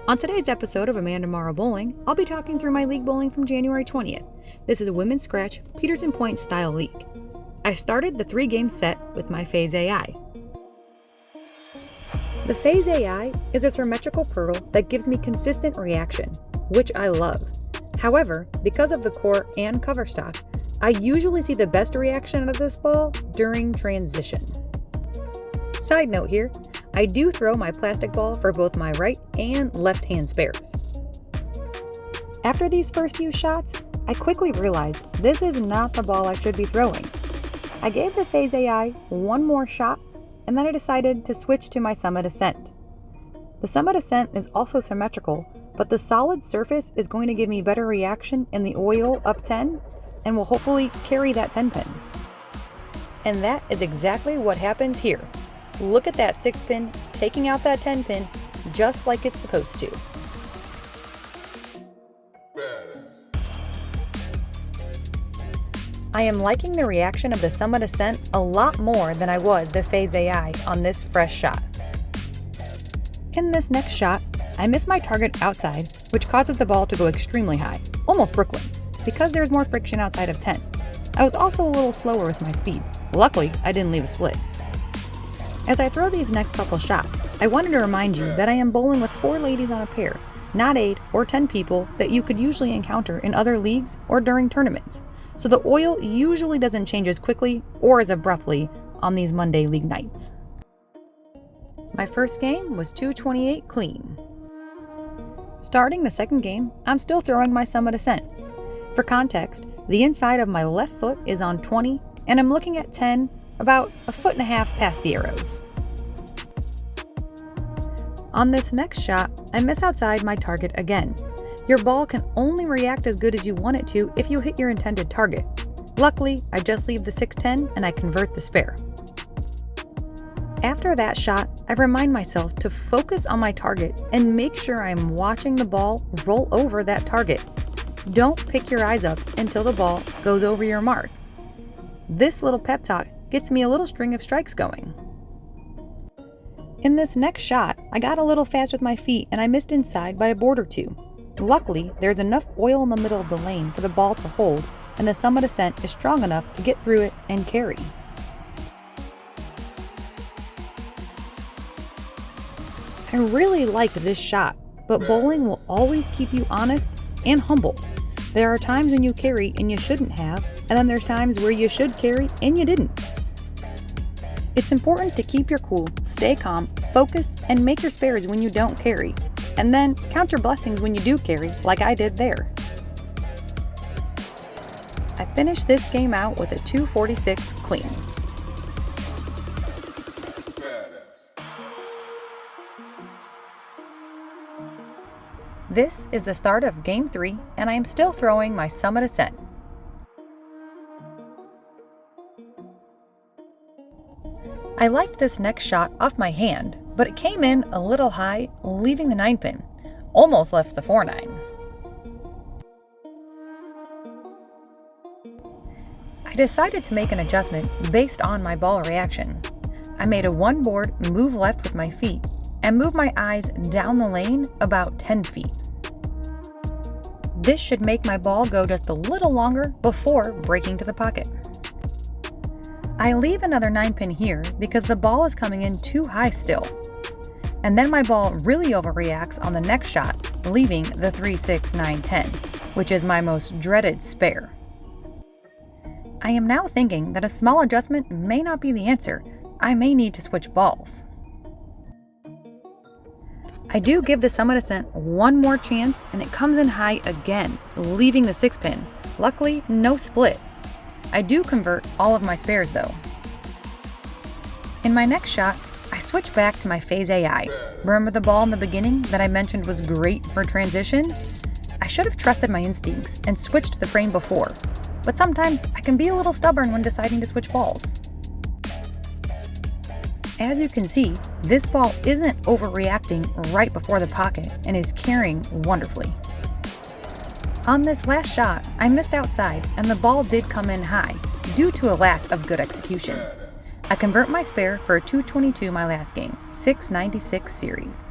On today's episode of Amanda Morrow Bowling, I'll be talking through my league bowling from January 20th. This is a women's scratch, Peterson Point style league. I started the 3-game set with my Phaze AI. The Phaze AI is a symmetrical pearl that gives me consistent reaction, which I love. However, because of the core and cover stock, I usually see the best reaction out of this ball during transition. Side note here, I do throw my plastic ball for both my right and left hand spares. After these first few shots, I quickly realized this is not the ball I should be throwing. I gave the Phaze AI one more shot, and then I decided to switch to my Summit Ascent. The Summit Ascent is also symmetrical, but the solid surface is going to give me better reaction in the oil up 10 and will hopefully carry that 10 pin. And that is exactly what happens here. Look at that 6 pin taking out that 10 pin just like it's supposed to. I am liking the reaction of the Summit Ascent a lot more than I was the Phaze AI on this fresh shot. In this next shot, I miss my target outside, which causes the ball to go extremely high, almost Brooklyn, because there's more friction outside of 10. I was also a little slower with my speed. Luckily, I didn't leave a split. As I throw these next couple shots, I wanted to remind you that I am bowling with 4 ladies on a pair, not 8 or 10 people that you could usually encounter in other leagues or during tournaments. So the oil usually doesn't change as quickly or as abruptly on these Monday league nights. My first game was 228 clean. Starting the second game, I'm still throwing my Summit Ascent. For context, the inside of my left foot is on 20 and I'm looking at 10 about 1.5 feet past the arrows. On this next shot, I miss outside my target again. Your ball can only react as good as you want it to if you hit your intended target. Luckily, I just leave the 610 and I convert the spare. After that shot, I remind myself to focus on my target and make sure I'm watching the ball roll over that target. Don't pick your eyes up until the ball goes over your mark. This little pep talk gets me a little string of strikes going. In this next shot, I got a little fast with my feet and I missed inside by a board or two. Luckily, there's enough oil in the middle of the lane for the ball to hold, and the Summit Ascent is strong enough to get through it and carry. I really like this shot, but bowling will always keep you honest and humble. There are times when you carry and you shouldn't have, and then there's times where you should carry and you didn't. It's important to keep your cool, stay calm, focus, and make your spares when you don't carry, and then count your blessings when you do carry, like I did there. I finished this game out with a 246 clean. This is the start of Game 3, and I am still throwing my Summit Ascent. I liked this next shot off my hand, but it came in a little high, leaving the 9 pin. Almost left the 4-9. I decided to make an adjustment based on my ball reaction. I made a 1 board move left with my feet and move my eyes down the lane about 10 feet. This should make my ball go just a little longer before breaking to the pocket. I leave another 9 pin here because the ball is coming in too high still. And then my ball really overreacts on the next shot, leaving the 3, 6, 9, 10, which is my most dreaded spare. I am now thinking that a small adjustment may not be the answer. I may need to switch balls. I do give the Summit Ascent one more chance and it comes in high again, leaving the 6 pin. Luckily, no split. I do convert all of my spares though. In my next shot, I switch back to my Phaze AI. Remember the ball in the beginning that I mentioned was great for transition? I should have trusted my instincts and switched the frame before, but sometimes I can be a little stubborn when deciding to switch balls. As you can see, this ball isn't overreacting right before the pocket and is carrying wonderfully. On this last shot, I missed outside and the ball did come in high due to a lack of good execution. I convert my spare for a 222 my last game, 696 series.